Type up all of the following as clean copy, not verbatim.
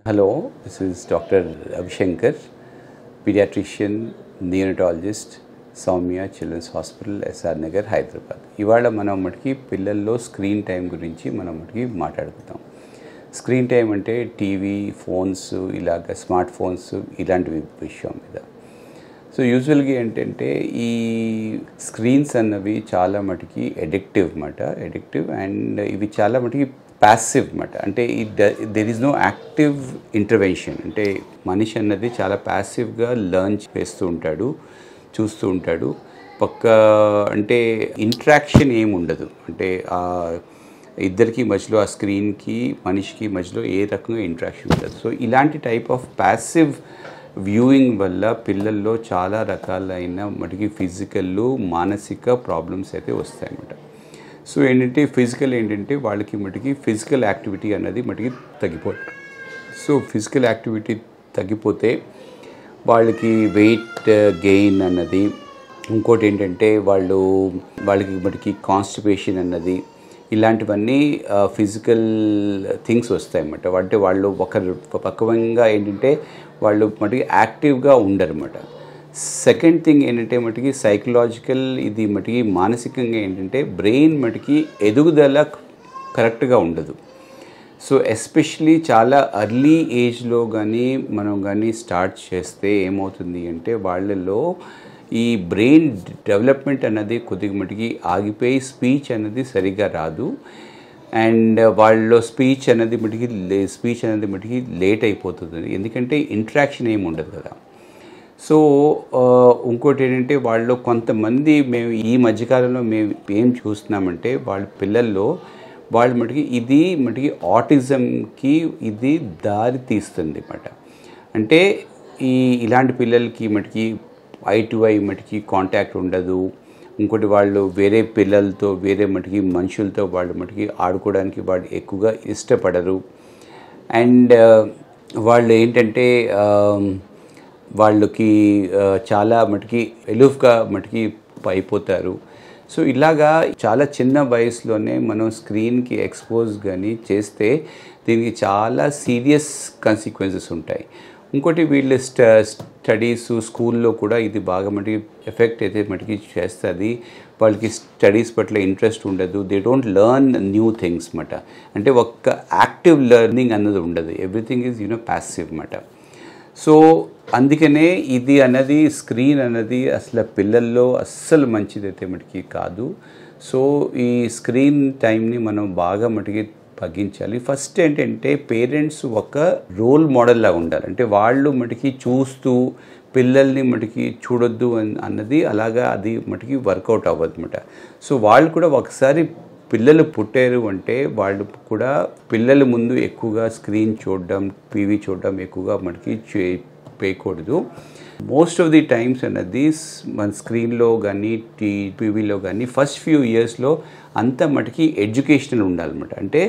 Hello, this is Dr. Abhishankar, pediatrician, neonatologist, Soumya Children's Hospital, SR Nagar, Hyderabad. ఇవాళ మనం మటుకి పిల్లల్లో screen time గురించి మనం మటుకి మాట్లాడుకుందాం. స్క్రీన్ టైం అంటే టీవీ, ఫోన్స్, ఇలాగ స్మార్ట్ ఫోన్స్ ఇలాంటివి విషయం మీద. సో యూజువల్గా ఏంటంటే ఈ స్క్రీన్స్ అన్నవి చాలా మటుకి ఎడిక్టివ్ అండ్ ఇవి చాలా మటుకి ప్యాసివ్ మాట. అంటే there is no active intervention. అంటే మనిషి అన్నది చాలా ప్యాసివ్గా లర్న్ చేస్తూ ఉంటాడు, చూస్తూ ఉంటాడు. అంటే ఇంట్రాక్షన్ ఏమి ఉండదు. అంటే ఇద్దరికి మధ్యలో ఆ స్క్రీన్కి మనిషికి మధ్యలో ఏ రకంగా ఇంట్రాక్షన్ ఉండదు. సో ఇలాంటి టైప్ ఆఫ్ ప్యాసివ్ వ్యూయింగ్ వల్ల పిల్లల్లో చాలా రకాలైన మటుకి ఫిజికల్, మానసిక ప్రాబ్లమ్స్ అయితే వస్తాయన్నమాట. సో ఏంటంటే వాళ్ళకి మటుకి ఫిజికల్ యాక్టివిటీ అన్నది మటుకి తగ్గిపోతుంది. సో ఫిజికల్ యాక్టివిటీ తగ్గిపోతే వాళ్ళకి వెయిట్ గెయిన్ అన్నది, ఇంకోటి ఏంటంటే వాళ్ళకి మటుకి కాన్స్టిపేషన్ అన్నది, ఇలాంటివన్నీ ఫిజికల్ థింగ్స్ వస్తాయన్నమాట. అంటే వాళ్ళు పక్వంగా ఏంటంటే వాళ్ళు మటుకి యాక్టివ్గా ఉండరన్నమాట. సెకండ్ థింగ్ ఏంటంటే మటుకి సైకలాజికల్, ఇది మటుకి మానసికంగా ఏంటంటే బ్రెయిన్ మటుకి ఎదుగుదల కరెక్ట్గా ఉండదు. సో ఎస్పెషలీ చాలా ఎర్లీ ఏజ్లో మనం స్టార్ట్ చేస్తే ఏమవుతుంది అంటే వాళ్ళలో ఈ బ్రెయిన్ డెవలప్మెంట్ అన్నది కొద్దిగా మటుకి ఆగిపోయి స్పీచ్ అన్నది సరిగ్గా రాదు. అండ్ వాళ్ళలో స్పీచ్ అనేది మటుకి లేట్ అయిపోతుంది, ఎందుకంటే ఇంట్రాక్షన్ ఏమి ఉండదు కదా. సో ఇంకోటి ఏంటంటే వాళ్ళు కొంతమంది మేము ఈ మధ్యకాలంలో ఏం చూస్తున్నామంటే వాళ్ళ పిల్లల్లో మటుకి ఆటిజంకి ఇది దారి తీస్తుంది అన్నమాట. అంటే ఇలాంటి పిల్లలకి మటుకి ఐ టు ఐ మటుకి కాంటాక్ట్ ఉండదు. ఇంకోటి వాళ్ళు వేరే పిల్లలతో మటుకి మనుషులతో మటుకి ఆడుకోవడానికి వాళ్ళు ఎక్కువగా ఇష్టపడరు. అండ్ వాళ్ళు ఏంటంటే వాళ్ళకి చాలా మటుకి ఎలూఫ్గా మటుకి అయిపోతారు. సో ఇలాగా చాలా చిన్న వయసులోనే మనం స్క్రీన్కి ఎక్స్పోజ్ చేస్తే దీనికి చాలా సీరియస్ కాన్సిక్వెన్సెస్ ఉంటాయి. ఇంకోటి వీళ్ళు స్టడీస్, స్కూల్లో కూడా ఇది బాగా మటుకి ఎఫెక్ట్ అయితే మటుకి చేస్తుంది. వాళ్ళకి స్టడీస్ పట్ల ఇంట్రెస్ట్ ఉండదు. They don't learn new things అన్నమాట. అంటే ఒక్క యాక్టివ్ లెర్నింగ్ అన్నది ఉండదు. ఎవ్రీథింగ్ ఈజ్ ప్యాసివ్ అన్నమాట. సో అందుకనే ఇది అన్నది స్క్రీన్ అన్నది అసలు పిల్లల్లో అస్సలు మంచిదైతే మటుకి కాదు. సో ఈ స్క్రీన్ టైంని మనం బాగా మటుకి తగ్గించాలి. ఫస్ట్ ఏంటంటే పేరెంట్స్ ఒక రోల్ మోడల్ లాగా ఉండాలి. అంటే వాళ్ళు మటుకి చూస్తూ పిల్లల్ని మటుకి చూడొద్దు అన్నది అలాగా అది మటుకి వర్కౌట్ అవ్వదు అన్నమాట. సో వాళ్ళు కూడా ఒకసారి పిల్లలు పుట్టారు అంటే వాళ్ళు కూడా పిల్లల ముందు ఎక్కువగా స్క్రీన్ చూడడం, టీవీ చూడడం ఎక్కువగా మనకి చేయకూడదు. మోస్ట్ ఆఫ్ ది టైమ్స్ అన్నది మన స్క్రీన్లో టీవీలో ఫస్ట్ ఫ్యూ ఇయర్స్లో అంత మటుకి ఎడ్యుకేషనల్ ఉండాలన్నమాట. అంటే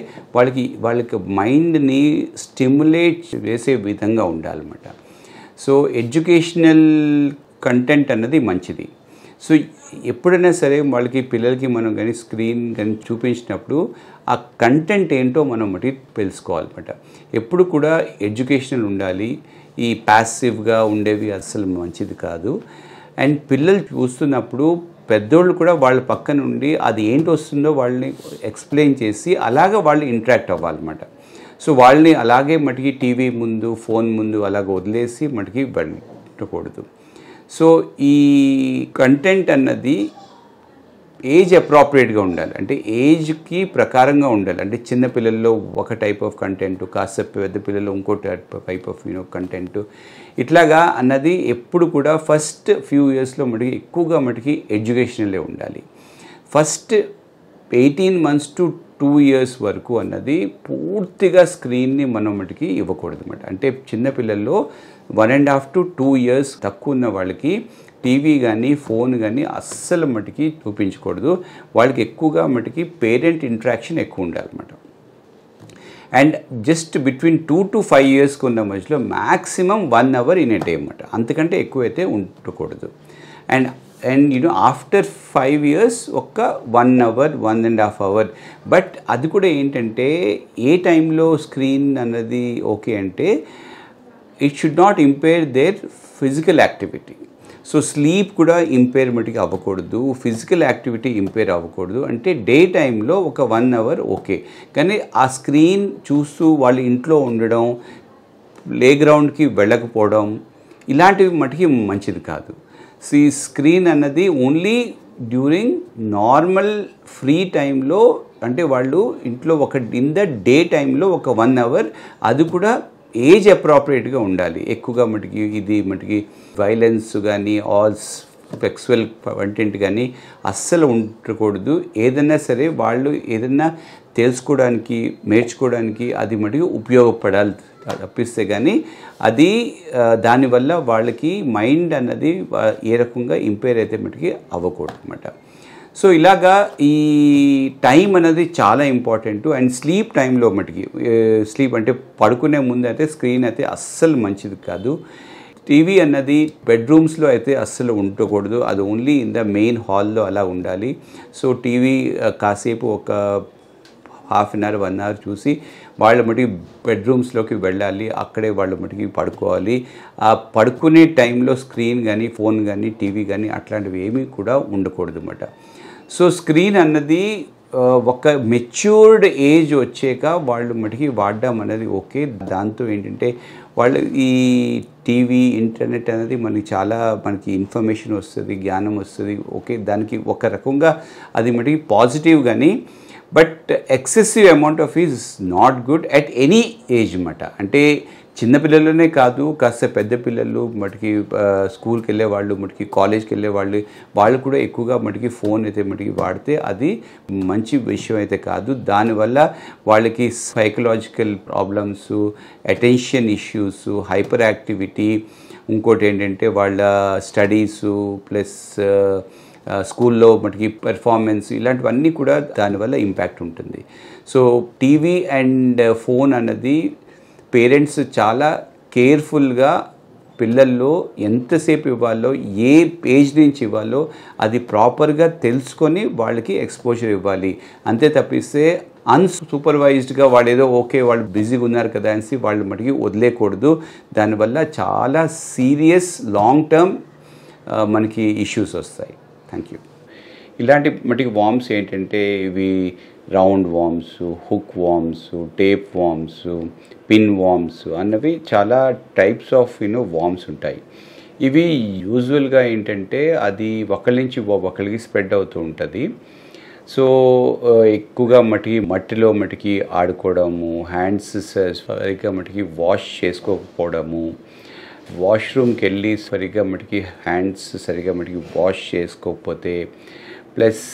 వాళ్ళకి మైండ్ని స్టిమ్యులేట్ చేసే విధంగా ఉండాలన్నమాట. సో ఎడ్యుకేషనల్ కంటెంట్ అన్నది మంచిది. సో ఎప్పుడైనా సరే పిల్లలకి మనం స్క్రీన్ చూపించినప్పుడు ఆ కంటెంట్ ఏంటో మనం తెలుసుకోవాలన్నమాట. ఎప్పుడు కూడా ఎడ్యుకేషనల్ ఉండాలి. ఈ ప్యాసివ్గా ఉండేవి అస్సలు మంచిది కాదు. అండ్ పిల్లలు చూస్తున్నప్పుడు పెద్దోళ్ళు కూడా వాళ్ళ పక్క నుండి అది ఏంటి వస్తుందో వాళ్ళని ఎక్స్ప్లెయిన్ చేసి అలాగా వాళ్ళు ఇంటరాక్ట్ అవ్వాలన్నమాట. సో వాళ్ళని అలాగే మటుకి టీవీ ముందు, ఫోన్ ముందు అలాగ వదిలేసి మటుకి పెట్టకూడదు. సో ఈ కంటెంట్ అన్నది ఏజ్ అప్రాప్రియేట్గా ఉండాలి. అంటే ఏజ్కి ప్రకారంగా ఉండాలి. అంటే చిన్నపిల్లల్లో ఒక టైప్ ఆఫ్ కంటెంట్, కాస్త పెద్ద పిల్లల్లో ఇంకో టైప్ ఆఫ్ కంటెంట్, ఇట్లాగా అన్నది ఎప్పుడు కూడా ఫస్ట్ ఫ్యూ ఇయర్స్లో మటుకి ఎక్కువగా మటుకి ఎడ్యుకేషనలే ఉండాలి. ఫస్ట్ 18 months to 2 years వరకు అన్నది పూర్తిగా స్క్రీన్ని మనం మటుకి ఇవ్వకూడదు అన్నమాట. అంటే చిన్నపిల్లల్లో 1.5 to 2 years తక్కువ ఉన్న వాళ్ళకి టీవీ ఫోన్ అస్సలు మటుకి చూపించకూడదు. వాళ్ళకి ఎక్కువగా మటుకి పేరెంట్ ఇంట్రాక్షన్ ఎక్కువ ఉండాలన్నమాట. అండ్ జస్ట్ బిట్వీన్ 2 to 5 yearsకి ఉన్న మధ్యలో maximum 1 hour in a day అన్నమాట. అంతకంటే ఎక్కువైతే ఉండకూడదు. అండ్ అండ్ ఆఫ్టర్ 5 years ఒక 1 hour 1.5 hour. బట్ అది కూడా ఏంటంటే ఏ టైంలో స్క్రీన్ అన్నది ఓకే అంటే it should not impair their physical activity. So sleep కూడా ఇంపైర్మెంట్కి అవ్వకూడదు, ఫిజికల్ యాక్టివిటీ ఇంపైర్ అవ్వకూడదు. అంటే డే టైంలో ఒక 1 hour ఓకే, కానీ ఆ స్క్రీన్ చూస్తూ వాళ్ళు ఇంట్లో ఉండడం, ప్లే గ్రౌండ్కి వెళ్ళకపోవడం ఇలాంటివి మటుకి మంచిది కాదు. సో ఈ స్క్రీన్ అన్నది ఓన్లీ డ్యూరింగ్ నార్మల్ ఫ్రీ టైంలో, అంటే వాళ్ళు ఇంట్లో ఇన్ ద డే టైంలో ఒక 1 hour, అది కూడా ఏజ్ అప్రాప్రియేట్గా ఉండాలి. ఎక్కువగా మటుకి వైలెన్స్ కానీ సెక్సువల్ కంటెంట్ కానీ అస్సలు ఉండకూడదు. ఏదైనా సరే వాళ్ళు ఏదైనా తెలుసుకోవడానికి, నేర్చుకోవడానికి అది మటుకు ఉపయోగపడాలి తప్పిస్తే కానీ అది దానివల్ల వాళ్ళకి మైండ్ అన్నది ఏ రకంగా ఇంపైర్ అయితే మటుకి అవ్వకూడదు అన్నమాట. సో ఇలాగా ఈ టైం అనేది చాలా ఇంపార్టెంట్. అండ్ స్లీప్ టైంలో మటుకి స్లీప్ అంటే పడుకునే ముందు అయితే స్క్రీన్ అయితే అస్సలు మంచిది కాదు. టీవీ అన్నది బెడ్రూమ్స్లో అయితే అస్సలు ఉండకూడదు, అది ఓన్లీ ఇన్ ద మెయిన్ హాల్లో అలా ఉండాలి. సో టీవీ కాసేపు ఒక 1/2 hour 1 hour చూసి వాళ్ళ మటుకి బెడ్రూమ్స్లోకి వెళ్ళాలి, అక్కడే వాళ్ళ మటుకి పడుకోవాలి. ఆ పడుకునే టైంలో స్క్రీన్ కానీ, ఫోన్ కానీ, టీవీ కానీ అట్లాంటివి ఏమీ కూడా ఉండకూడదు అన్నమాట. సో స్క్రీన్ అన్నది ఒక మెచ్యూర్డ్ ఏజ్ వచ్చాక వాళ్ళు మటుకి వాడడం అనేది ఓకే. దాంతో ఏంటంటే వాళ్ళు ఈ టీవీ, ఇంటర్నెట్ అనేది మనకి ఇన్ఫర్మేషన్ వస్తుంది, జ్ఞానం వస్తుంది, ఓకే. దానికి ఒక రకంగా అది మటుకి పాజిటివ్, కానీ but excessive amount of is not good at any age అన్నమాట. అంటే చిన్నపిల్లలనే కాదు, కాస్త పెద్ద పిల్లలు మటుకి స్కూల్కి వెళ్ళే వాళ్ళు, మటుకి కాలేజ్కి వెళ్ళే వాళ్ళు కూడా ఎక్కువగా మటుకి ఫోన్ అయితే మటుకి వాడితే అది మంచి విషయం అయితే కాదు. దానివల్ల వాళ్ళకి psychological problems, attention issues, hyper activity, ఇంకోటి ఏంటంటే వాళ్ళ స్టడీసు ప్లస్ స్కూల్లో మటుకి పెర్ఫార్మెన్స్, ఇలాంటివన్నీ కూడా దానివల్ల ఇంపాక్ట్ ఉంటుంది. సో టీవీ అండ్ ఫోన్ అన్నది పేరెంట్స్ చాలా కేర్ఫుల్గా పిల్లల్లో ఎంతసేపు ఇవ్వాలో, ఏ ఏజ్ నుంచి ఇవ్వాలో అది ప్రాపర్గా తెలుసుకొని వాళ్ళకి ఎక్స్పోజర్ ఇవ్వాలి. అంతే తప్పిస్తే అన్సూపర్వైజ్డ్గా వాళ్ళు ఏదో ఓకే వాళ్ళు బిజీగా ఉన్నారు కదా అనేసి వాళ్ళు మటుకి వదిలేయకూడదు. దానివల్ల చాలా సీరియస్ లాంగ్ టర్మ్ మనకి ఇష్యూస్ వస్తాయి. Thank you. ఇలాంటి మటుకి వార్మ్స్ ఏంటంటే ఇవి round worms, hook worms, tape worms, pin worms అన్నవి చాలా టైప్స్ ఆఫ్ వార్మ్స్ ఉంటాయి. ఇవి యూజువల్గా ఏంటంటే అది ఒకరి నుంచి ఒకరికి స్ప్రెడ్ అవుతూ ఉంటుంది. సో ఎక్కువగా మట్టిలో ఆడుకోవడము, హ్యాండ్స్ సరిగ్గా వాష్ చేసుకోకపోవడము, వాష్రూమ్కి వెళ్ళి సరిగ్గా హ్యాండ్స్ సరిగ్గా వాష్ చేసుకోకపోతే, ప్లస్